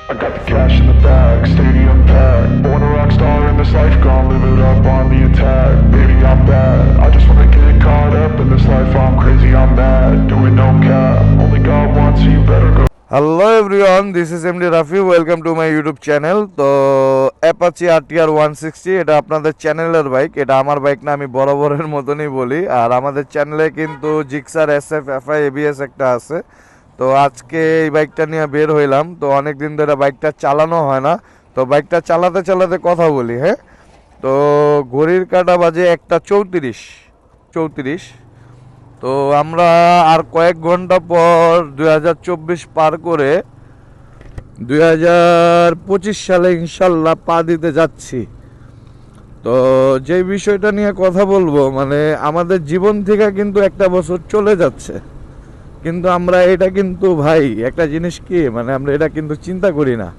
I got the cash in the bag, stadium packed. Born a rock star in this life, gonna live it up on the attack. Baby, I'm bad, I just wanna get caught up in this life. I'm crazy, I'm mad, doing no cap. Only God wants you, better go. Hello everyone, this is MD Rafi. Welcome to my YouTube channel. তো Apache RTR 160 এটা আপনাদের চ্যানেলের bike, এটা আমার bike না, আমি বরাবরের মতনই বলি। আর আমাদের চ্যানেলে কিন্তু জিক্সার SF FI ABS একটা আছে। তো আজকে এই বাইকটা নিয়ে বের হইলাম। তো অনেক দিন ধরে বাইকটা চালানো হয় না, তো বাইকটা চালাতে চালাতে কথা বলি। হ্যাঁ, তো ঘড়ির কাঁটা বাজে 1:34। তো আমরা আর কয়েক ঘন্টা পর 2024 পার করে 2025 সালে ইনশাল্লাহ পা দিতে যাচ্ছি। তো যে বিষয়টা নিয়ে কথা বলবো, মানে আমাদের জীবন থেকে কিন্তু একটা বছর চলে যাচ্ছে, কিন্তু আমরা এটা কিন্তু ভাই একটা জিনিস কি, মানে আমরা এটা কিন্তু চিন্তা করি না।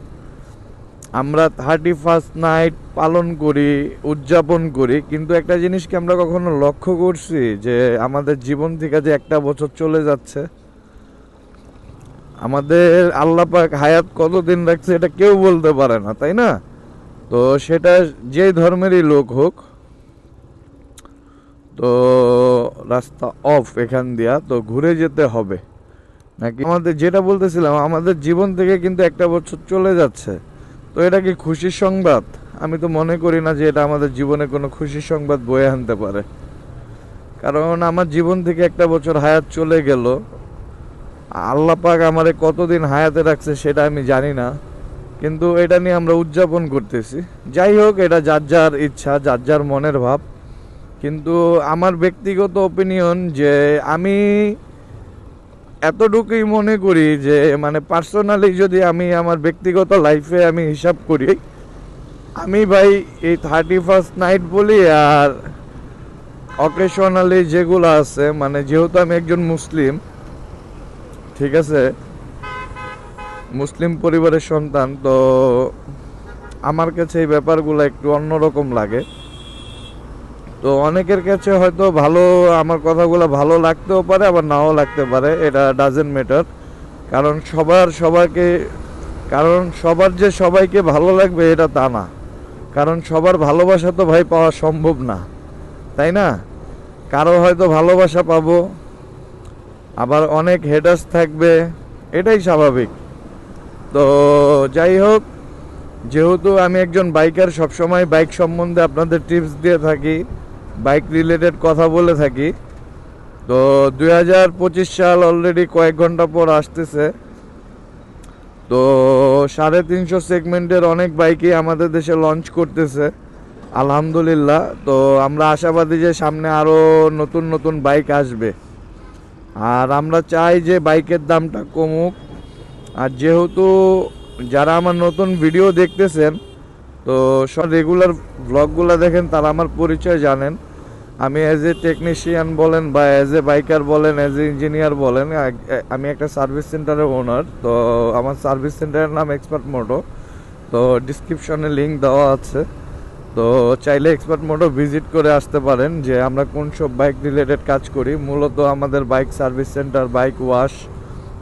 আমরা 31st নাইট পালন করি, উদযাপন করি, কিন্তু একটা জিনিস কি আমরা কখনো লক্ষ্য করছি যে আমাদের জীবন থেকে যে একটা বছর চলে যাচ্ছে? আমাদের আল্লাহ পাক হায়াত কতদিন রাখছে এটা কেউ বলতে পারে না, তাই না? তো সেটা যেই ধর্মেরই লোক হোক। তো রাস্তা অফ এখান দিয়া, তো ঘুরে যেতে হবে নাকি? আমাদের যেটা বলতেছিলাম, আমাদের জীবন থেকে কিন্তু একটা বছর চলে যাচ্ছে। তো এটা কি খুশির সংবাদ? আমি তো মনে করি না যে এটা আমাদের জীবনে কোনো খুশির সংবাদ বয়ে আনতে পারে। কারণ আমার জীবন থেকে একটা বছর হায়াত চলে গেল। আল্লাহ পাক আমারে কতদিন হায়াতে রাখছে সেটা আমি জানি না, কিন্তু এটা নিয়ে আমরা উদযাপন করতেছি। যাই হোক, এটা যার যার ইচ্ছা, যার যার মনের ভাব। কিন্তু আমার ব্যক্তিগত ওপিনিয়ন যে আমি এতটুকুই মনে করি যে মানে পার্সোনালি যদি আমি আমার ব্যক্তিগত লাইফে আমি হিসাব করি, আমি ভাই এই 31st নাইট বলি আর অকেশনালি যেগুলো আছে, মানে যেহেতু আমি একজন মুসলিম, ঠিক আছে, মুসলিম পরিবারের সন্তান, তো আমার কাছে এই ব্যাপারগুলো একটু অন্যরকম লাগে। তো অনেকের কাছে হয়তো ভালো, আমার কথাগুলো ভালো লাগতেও পারে, আবার নাও লাগতে পারে, এটা ডাজেন্ট ম্যাটার। কারণ সবার যে সবাইকে ভালো লাগবে এটা তা না। কারণ সবার ভালোবাসা তো ভাই পাওয়া সম্ভব না, তাই না? কারো হয়তো ভালোবাসা পাবো, আবার অনেক হেটার্স থাকবে, এটাই স্বাভাবিক। তো যাই হোক, যেহেতু আমি একজন বাইকার, সবসময় বাইক সম্বন্ধে আপনাদের টিপস দিয়ে থাকি, বাইক রিলেটেড কথা বলে থাকি। তো 2025 সাল অলরেডি কয়েক ঘন্টা পর আসতেছে। তো 350 সেগমেন্টের অনেক বাইকই আমাদের দেশে লঞ্চ করতেছে, আলহামদুলিল্লাহ। তো আমরা আশাবাদী যে সামনে আরও নতুন নতুন বাইক আসবে। আর আমরা চাই যে বাইকের দামটা কমুক। আর যেহেতু যারা আমার নতুন ভিডিও দেখতেছেন, তো সব রেগুলার ব্লগগুলো দেখেন, তারা আমার পরিচয় জানেন। আমি অ্যাজ এ টেকনিশিয়ান বলেন বা অ্যাজ এ বাইকার বলেন, অ্যাজ এ ইঞ্জিনিয়ার বলেন, আমি একটা সার্ভিস সেন্টারের ওনার। তো আমার সার্ভিস সেন্টারের নাম এক্সপার্ট মোটো। তো ডিসক্রিপশনে লিঙ্ক দেওয়া আছে, তো চাইলে এক্সপার্ট মোটো ভিজিট করে আসতে পারেন যে আমরা কোন সব বাইক রিলেটেড কাজ করি। মূলত আমাদের bike service centre, bike wash,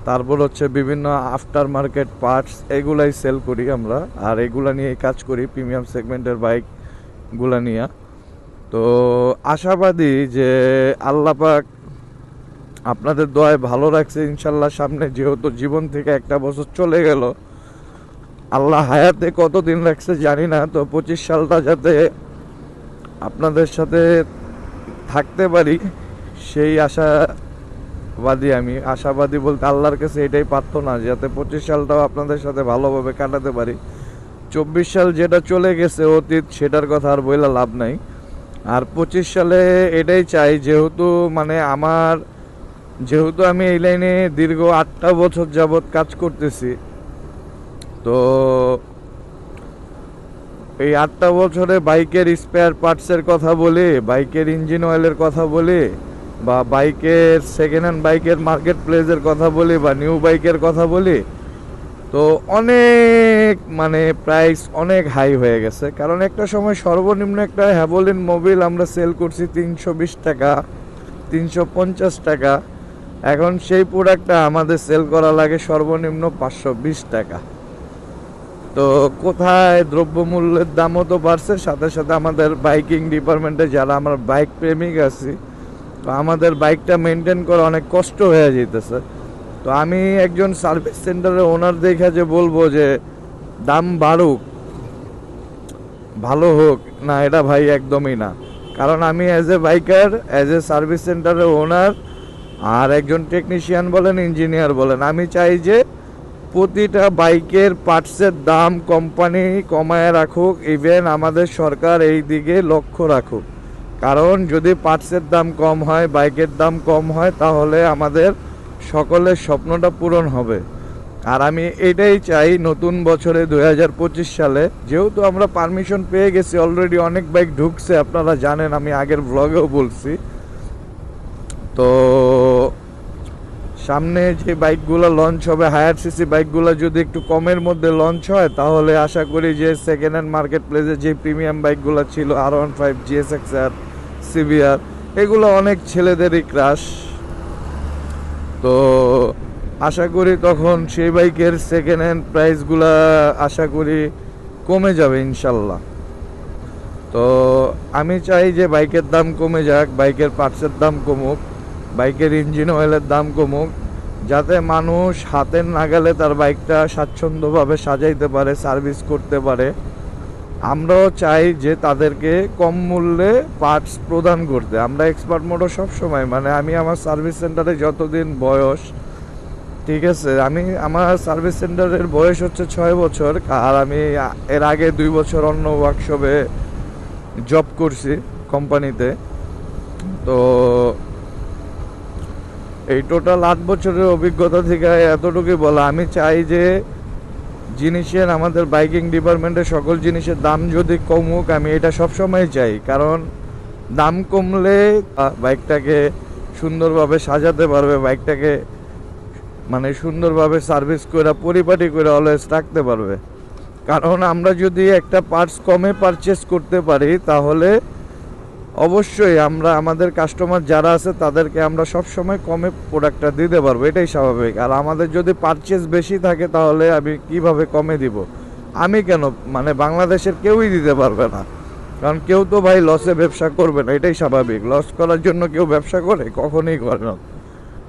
তারপর হচ্ছে বিভিন্ন আফটার মার্কেট পার্টস, এগুলাই সেল করি আমরা। আর এগুলা নিয়ে কাজ করি, প্রিমিয়াম সেগমেন্টের বাইকগুলা নিয়ে। তো আশাবাদী যে আল্লাহ পাক আপনাদের দোয়ায় ভালো রাখছে ইনশাল্লাহ। সামনে যেহেতু জীবন থেকে একটা বছর চলে গেল, আল্লাহ হায়াতে কতদিন রাখছে জানি না, তো 25 সালটা যাতে আপনাদের সাথে থাকতে পারি সেই আশাবাদী। আমি আশাবাদী বলতে আল্লাহর কাছে এটাই প্রার্থনা, যাতে 25 সালটাও আপনাদের সাথে ভালোভাবে কাটাতে পারি। 24 সাল যেটা চলে গেছে অতীত, সেটার কথা আর বইলা লাভ নাই। আর 25 সালে এটাই চাই, যেহেতু আমি এই লাইনে দীর্ঘ 8টা বছর যাবৎ কাজ করতেছি। তো এই 8টা বছরে বাইকের স্পেয়ার পার্টসের কথা বলি, বাইকের ইঞ্জিন অয়েলের কথা বলি, বা বাইকের সেকেন্ড হ্যান্ড বাইকের মার্কেট প্লেসের কথা বলি, বা নিউ বাইকের কথা বলি, তো অনেক প্রাইস অনেক হাই হয়ে গেছে। কারণ একটা সময় সর্বনিম্ন একটা হ্যাভোলিন মোবিল আমরা সেল করছি 320 টাকা, 350 টাকা। এখন সেই প্রোডাক্টটা আমাদের সেল করা লাগে সর্বনিম্ন 520 টাকা। তো কোথায় দ্রব্যমূল্যের দামও তো বাড়ছে, সাথে সাথে আমাদের বাইকিং ডিপার্টমেন্টে যারা আমরা বাইক প্রেমিক আছি, তো আমাদের বাইকটা মেনটেন করা অনেক কষ্ট হয়ে যেতেছে। তো আমি একজন সার্ভিস সেন্টারের ওনার দেখে যে বলবো যে দাম বাড়ুক, ভালো হোক না, এটা ভাই একদমই না। কারণ আমি as a biker, as a service সেন্টারের ওনার আর একজন টেকনিশিয়ান বলেন, ইঞ্জিনিয়ার বলেন, আমি চাই যে প্রতিটা বাইকের পার্টসের দাম কোম্পানি কমায় রাখুক, ইভেন আমাদের সরকার এই দিকে লক্ষ্য রাখুক। কারণ যদি পার্টসের দাম কম হয়, বাইকের দাম কম হয়, তাহলে আমাদের সকলের স্বপ্নটা পূরণ হবে। আর আমি এটাই চাই নতুন বছরে 2025 সালে, যেহেতু আমরা পারমিশন পেয়ে গেছি অলরেডি, অনেক বাইক ঢুকছে, আপনারা জানেন, আমি আগের ব্লগেও বলছি। তো সামনে যে বাইকগুলো লঞ্চ হবে, হায়ার সিসি বাইকগুলো যদি একটু কমের মধ্যে লঞ্চ হয়, তাহলে আশা করি যে সেকেন্ড হ্যান্ড মার্কেট প্লেসে যে প্রিমিয়াম বাইকগুলো ছিল, R15, GSX-R, CBR, এগুলো অনেক ছেলেদেরই ক্রাশ। তো আশা করি তখন সেই বাইকের সেকেন্ড হ্যান্ড প্রাইসগুলা আশা করি কমে যাবে ইনশাল্লাহ। তো আমি চাই যে বাইকের দাম কমে যাক, বাইকের পার্টসের দাম কমুক, বাইকের ইঞ্জিন অয়েলের দাম কমুক, যাতে মানুষ হাতের নাগালে তার বাইকটা স্বাচ্ছন্দ্যভাবে সাজাইতে পারে, সার্ভিস করতে পারে। আমরাও চাই যে তাদেরকে কম মূল্যে পার্টস প্রদান করতে। আমরা এক্সপার্ট মোটর সবসময়, মানে আমি আমার সার্ভিস সেন্টারে যতদিন বয়স, ঠিক আছে, আমার সার্ভিস সেন্টারের বয়স হচ্ছে 6 বছর। আর আমি এর আগে 2 বছর অন্য ওয়ার্কশপে জব করছি কোম্পানিতে। তো এই টোটাল 8 বছরের অভিজ্ঞতা থেকে এতটুকুই বলা, আমি চাই যে জিনিসের, আমাদের বাইকিং ডিপার্টমেন্টের সকল জিনিসের দাম যদি কমুক, আমি এটা সবসময় চাই। কারণ দাম কমলে বাইকটাকে সুন্দরভাবে সাজাতে পারবে, বাইকটাকে মানে সুন্দরভাবে সার্ভিস করে পরিপাটি করে অলওয়েজ রাখতে পারবে। কারণ আমরা যদি একটা পার্টস কমে পারচেস করতে পারি, তাহলে অবশ্যই আমরা আমাদের কাস্টমার যারা আছে তাদেরকে আমরা সবসময় কমে প্রোডাক্টটা দিতে পারবো, এটাই স্বাভাবিক। আর আমাদের যদি পারচেস বেশি থাকে, তাহলে আমি কিভাবে কমে দিব? আমি কেন, মানে বাংলাদেশের কেউই দিতে পারবে না। কারণ কেউ তো ভাই লসে ব্যবসা করবে না, এটাই স্বাভাবিক। লস করার জন্য কেউ ব্যবসা করে? কখনোই করে না।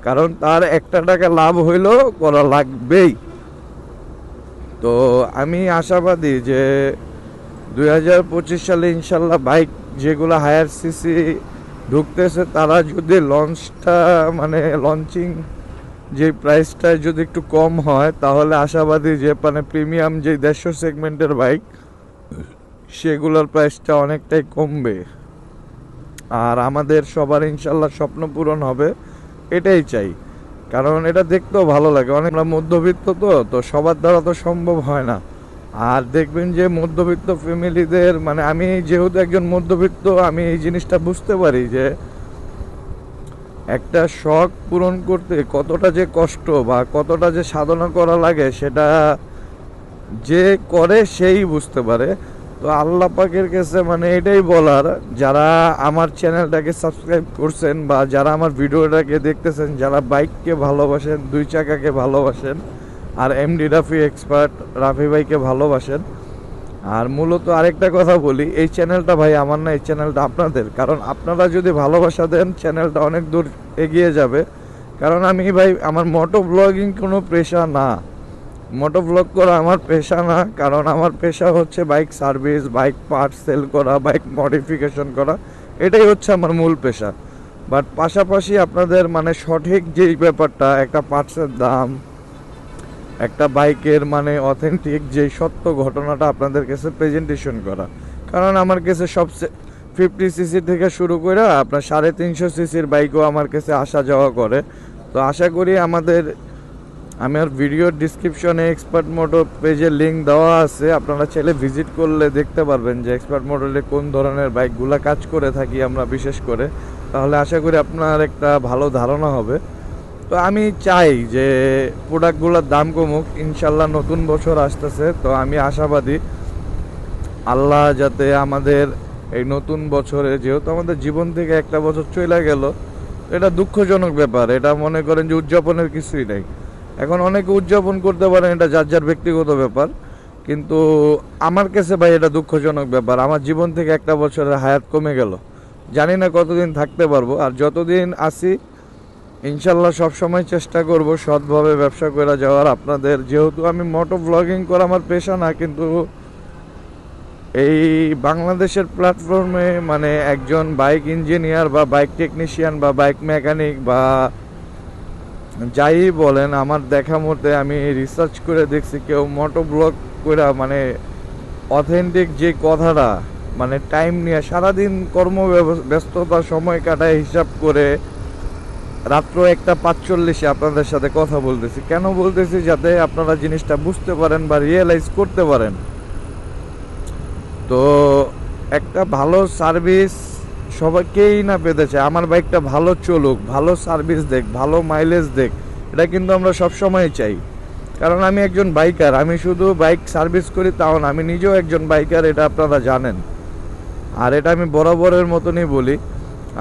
কারণ তার একটা টাকা লাভ হইলেও করা লাগবেই। তো আমি আশাবাদী যে 2025 সালে ইনশাল্লাহ বাইক যেগুলো হায়ার সিসি ঢুকতেছে, তারা যদি লঞ্চটা, মানে লঞ্চিং যে প্রাইসটা যদি একটু কম হয়, তাহলে আশাবাদী যে মানে প্রিমিয়াম যে 150 সেগমেন্টের বাইক, সেগুলোর প্রাইসটা অনেকটাই কমবে। আর আমাদের সবার ইনশাল্লাহ স্বপ্ন পূরণ হবে, এটাই চাই। কারণ এটা দেখতেও ভালো লাগে। অনেক আমরা মধ্যবিত্ত, তো সবার দ্বারা তো সম্ভব হয় না। আর দেখবেন যে মধ্যবিত্ত ফ্যামিলিদের, মানে আমি যেহেতু একজন মধ্যবিত্ত, আমি এই জিনিসটা বুঝতে পারি যে একটা শখ পূরণ করতে কতটা যে কষ্ট বা কতটা যে সাধনা করা লাগে, সেটা যে করে সেই বুঝতে পারে। তো আল্লাহ পাকের কাছে মানে এটাই বলার, যারা আমার চ্যানেলটাকে সাবস্ক্রাইব করছেন বা যারা আমার ভিডিওটাকে দেখতেছেন, যারা বাইককে ভালোবাসেন, 2 চাকাকে ভালোবাসেন, আর এমডি রাফি এক্সপার্ট রাফি ভাইকে ভালোবাসেন। আর মূলত আরেকটা কথা বলি, এই চ্যানেলটা ভাই আমার না, এই চ্যানেলটা আপনাদের। কারণ আপনারা যদি ভালোবাসা দেন, চ্যানেলটা অনেক দূর এগিয়ে যাবে। কারণ আমি ভাই, আমার মোটো ব্লগিং কোনো পেশা না, মোটো ব্লগ করা আমার পেশা না। কারণ আমার পেশা হচ্ছে bike service, bike parts sell করা, বাইক মডিফিকেশন করা, এটাই হচ্ছে আমার মূল পেশা। বাট পাশাপাশি আপনাদের মানে সঠিক যেই ব্যাপারটা, একটা পার্টসের দাম, একটা বাইকের মানে অথেন্টিক যেই সত্য ঘটনাটা আপনাদের কাছে প্রেজেন্টেশন করা। কারণ আমার কাছে সবচেয়ে 50 সিসি থেকে শুরু করে আপনার 350 সিসির বাইকও আমার কাছে আসা যাওয়া করে। তো আশা করি আমার ভিডিওর ডিসক্রিপশনে এক্সপার্ট মোটর পেজের লিঙ্ক দেওয়া আছে, আপনারা চাইলে ভিজিট করলে দেখতে পারবেন যে এক্সপার্ট মোটরে কোন ধরনের বাইকগুলো কাজ করে থাকি আমরা বিশেষ করে। তাহলে আশা করি আপনার একটা ভালো ধারণা হবে। তো আমি চাই যে প্রোডাক্টগুলোর দাম কমুক ইনশাল্লাহ। নতুন বছর আসতেছে, তো আমি আশাবাদী আল্লাহ যাতে আমাদের এই নতুন বছরে, যেহেতু আমাদের জীবন থেকে একটা বছর চলে গেল, এটা দুঃখজনক ব্যাপার। এটা মনে করেন যে উদযাপনের কিছুই নেই। এখন অনেকে উদযাপন করতে পারেন, এটা যার যার ব্যক্তিগত ব্যাপার। কিন্তু আমার কাছে ভাই এটা দুঃখজনক ব্যাপার। আমার জীবন থেকে একটা বছরের হায়াত কমে গেল। জানি না কতদিন থাকতে পারবো, আর যতদিন আছি ইনশাল্লাহ সবসময় চেষ্টা করব সৎভাবে ব্যবসা করে যাওয়ার। আপনাদের যেহেতু আমি মোটো ব্লগিং করা আমার পেশা না, কিন্তু এই বাংলাদেশের প্ল্যাটফর্মে মানে একজন বাইক ইঞ্জিনিয়ার বা বাইক টেকনিশিয়ান বা বাইক মেকানিক বা যাই বলেন, আমার দেখা মতে আমি রিসার্চ করে দেখছি কেউ মোটো ব্লগ করে মানে অথেন্টিক যে কথাটা মানে টাইম নিয়ে সারাদিন ব্যস্ততা সময় কাটায় হিসাব করে রাত্র 1:45 আপনাদের সাথে কথা বলতেছি। কেন বলতেছি? যাতে আপনারা জিনিসটা বুঝতে পারেন বা রিয়েলাইজ করতে পারেন। তো একটা ভালো সার্ভিস সবাইকেই না পেতে চায়। আমার বাইকটা ভালো চলুক, ভালো সার্ভিস দেখ, ভালো মাইলেজ দেখ, এটা কিন্তু আমরা সবসময় চাই। কারণ আমি একজন বাইকার, আমি শুধু বাইক সার্ভিস করি তাও না, আমি নিজেও একজন বাইকার, এটা আপনারা জানেন। আর এটা আমি বরাবরের মতনই বলি।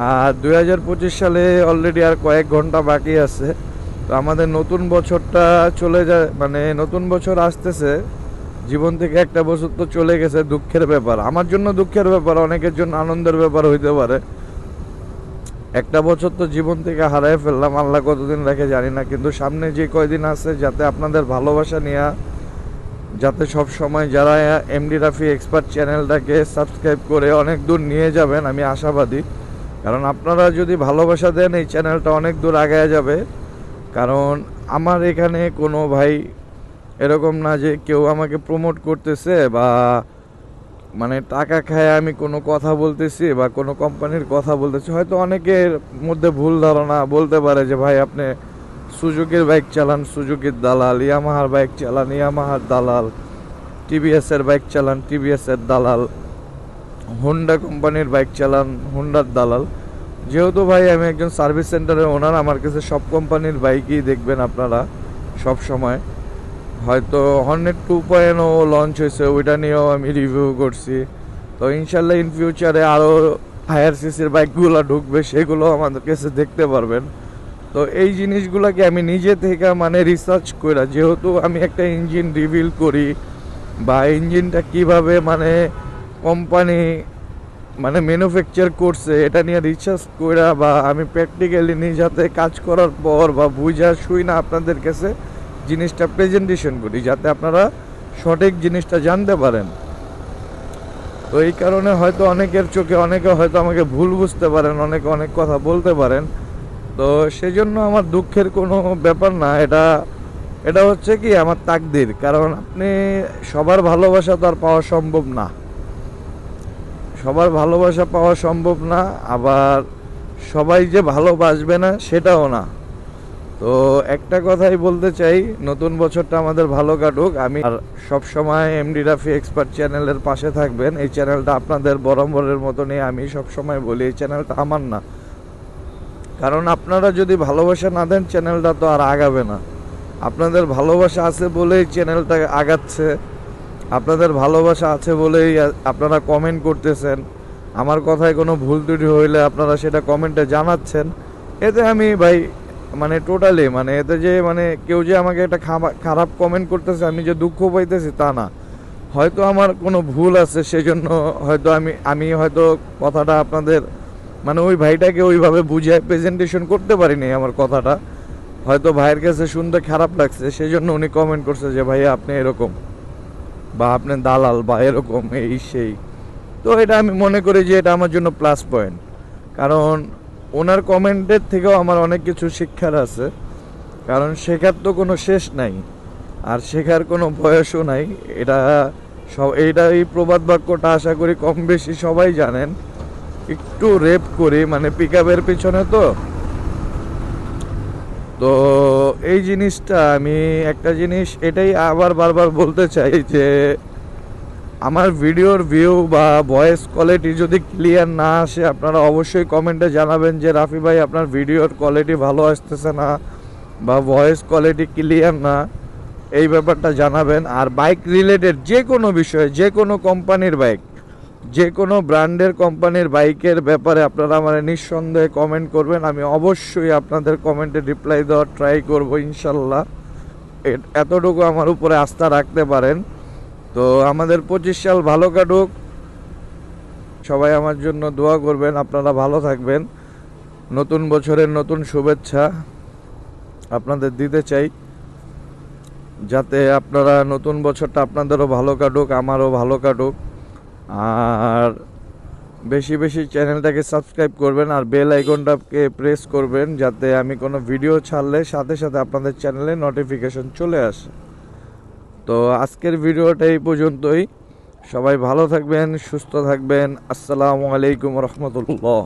আর 2025 সালে অলরেডি আর কয়েক ঘন্টা বাকি আছে। তো আমাদের নতুন বছরটা চলে যায়, মানে নতুন বছর আসতেছে। জীবন থেকে একটা বছর তো চলে গেছে, দুঃখের ব্যাপার। আমার জন্য দুঃখের ব্যাপার, অনেকের জন্য আনন্দের ব্যাপার হইতে পারে। একটা বছর তো জীবন থেকে হারাই ফেললাম, আল্লাহ কতদিন রাখে জানি না। কিন্তু সামনে যে কয়দিন আছে যাতে আপনাদের ভালোবাসা নিয়ে যাতে সব সময় যারা এমডি রাফি এক্সপার্ট চ্যানেলটাকে সাবস্ক্রাইব করে অনেক দূর নিয়ে যাবেন, আমি আশাবাদী। কারণ আপনারা যদি ভালোবাসা দেন এই চ্যানেলটা অনেক দূর আগায় যাবে। কারণ আমার এখানে কোনো ভাই এরকম না যে কেউ আমাকে প্রমোট করতেছে বা মানে টাকা খায় আমি কোনো কথা বলতেছি বা কোনো কোম্পানির কথা বলতেছি। হয়তো অনেকের মধ্যে ভুল ধারণা বলতে পারে যে ভাই আপনি সুজুকির বাইক চালান, সুজুকির দালাল, ইয়ামাহার বাইক চালান, ইয়ামাহার দালাল, টিভিএসের বাইক চালান, টিভিএসের দালাল, হোন্ডা কোম্পানির বাইক চালান, হোন্ডার দালাল। যেহেতু ভাই আমি একজন সার্ভিস সেন্টারের ওনার, আমার কাছে সব কোম্পানির বাইকই দেখবেন আপনারা সব সময়। হয়তো হর্নেট 2.0 লঞ্চ হয়েছে, ওইটা নিয়েও আমি রিভিউ করছি। তো ইনশাল্লাহ ইন ফিউচারে আরও হায়ার সিসির বাইকগুলো ঢুকবে, সেগুলো আমাদের কাছে দেখতে পারবেন। তো এই জিনিসগুলোকে আমি নিজে থেকে মানে রিসার্চ করে, যেহেতু আমি একটা ইঞ্জিন রিভিল করি বা ইঞ্জিনটা কিভাবে মানে কোম্পানি মানে ম্যানুফ্যাকচার করছে এটা নিয়ে রিসার্চ করে বা আমি প্র্যাকটিক্যালি নিজেতে কাজ করার পর বা বুঝা শুই না আপনাদের কাছে জিনিসটা প্রেজেন্টেশন করি, যাতে আপনারা সঠিক জিনিসটা জানতে পারেন। তো এই কারণে হয়তো অনেকের চোখে অনেকে হয়তো আমাকে ভুল বুঝতে পারেন, অনেকে অনেক কথা বলতে পারেন। তো সেজন্য আমার দুঃখের কোনো ব্যাপার না, এটা হচ্ছে কি আমার তাকদির। কারণ আপনি সবার ভালোবাসা তো আর পাওয়া সম্ভব না, সবার ভালোবাসা পাওয়া সম্ভব না, আবার সবাই যে ভালোবাসবে না সেটাও না। তো একটা কথাই বলতে চাই, নতুন বছরটা আমাদের ভালো কাটুক। আমি আর সবসময় এমডি রাফি এক্সপার্ট চ্যানেলের পাশে থাকবেন। এই চ্যানেলটা আপনাদের বরাবরের মতনই আমি সবসময় বলি, এই চ্যানেলটা আমার না। কারণ আপনারা যদি ভালোবাসা না দেন চ্যানেলটা তো আর আগাবে না। আপনাদের ভালোবাসা আছে বলেই চ্যানেলটা আগাচ্ছে, আপনাদের ভালোবাসা আছে বলেই আপনারা কমেন্ট করতেছেন। আমার কথায় কোনো ভুল ত্রুটি হইলে আপনারা সেটা কমেন্টে জানাচ্ছেন। এতে আমি ভাই মানে টোটালি মানে এতে যে মানে কেউ যে আমাকে একটা খারাপ কমেন্ট করতেছে আমি যে দুঃখ পাইতেছি তা না। হয়তো আমার কোনো ভুল আছে, সেজন্য হয়তো আমি হয়তো কথাটা আপনাদের মানে ওই ভাইটাকে ওইভাবে বুঝায় প্রেজেন্টেশন করতে পারিনি। আমার কথাটা হয়তো ভাইয়ের কাছে শুনতে খারাপ লাগছে, সেজন্য উনি কমেন্ট করছে যে ভাইয়া আপনি এরকম বা আপনি দালাল বা এরকম এই সেই। তো এটা আমি মনে করি যে এটা আমার জন্য প্লাস পয়েন্ট। কারণ ওনার কমেন্টের থেকেও আমার অনেক কিছু শিক্ষার আছে। কারণ শেখার তো কোনো শেষ নাই, আর শেখার কোনো বয়সও নাই। এই প্রবাদ বাক্যটা আশা করি কম বেশি সবাই জানেন। একটু রেপ করি মানে পিক আপের পিছনে। তো এই জিনিসটা আমি একটা জিনিস এটাই আবার বারবার বলতে চাই যে আমার ভিডিওর ভিউ বা ভয়েস কোয়ালিটি যদি ক্লিয়ার না আসে আপনারা অবশ্যই কমেন্টে জানাবেন যে রাফি ভাই আপনার ভিডিওর কোয়ালিটি ভালো আসতেছে না বা ভয়েস কোয়ালিটি ক্লিয়ার না, এই ব্যাপারটা জানাবেন। আর বাইক রিলেটেড যে কোনো বিষয়ে, যে কোনো কোম্পানির বাইক, যে কোনো ব্র্যান্ডের কোম্পানির বাইকের ব্যাপারে আপনারা আমার নিঃসন্দেহে কমেন্ট করবেন। আমি অবশ্যই আপনাদের কমেন্টে রিপ্লাই দেওয়ার ট্রাই করব ইনশাল্লাহ। এতটুকু আমার উপরে আস্থা রাখতে পারেন। তো আমাদের 25 সাল ভালো কাটুক, সবাই আমার জন্য দোয়া করবেন, আপনারা ভালো থাকবেন। নতুন বছরের নতুন শুভেচ্ছা আপনাদের দিতে চাই, যাতে আপনারা নতুন বছরটা আপনাদেরও ভালো কাটুক, আমারও ভালো কাটুক। আর বেশি বেশি চ্যানেলটাকে সাবস্ক্রাইব করবেন আর বেল আইকনটাকে প্রেস করবেন, যাতে আমি কোনো ভিডিও ছাড়লে সাথে সাথে আপনাদের চ্যানেলে নোটিফিকেশন চলে আসে। তো আজকের ভিডিওটা এই পর্যন্তই। সবাই ভালো থাকবেন, সুস্থ থাকবেন। আসসালামু আলাইকুম রহমতুল্লাহ।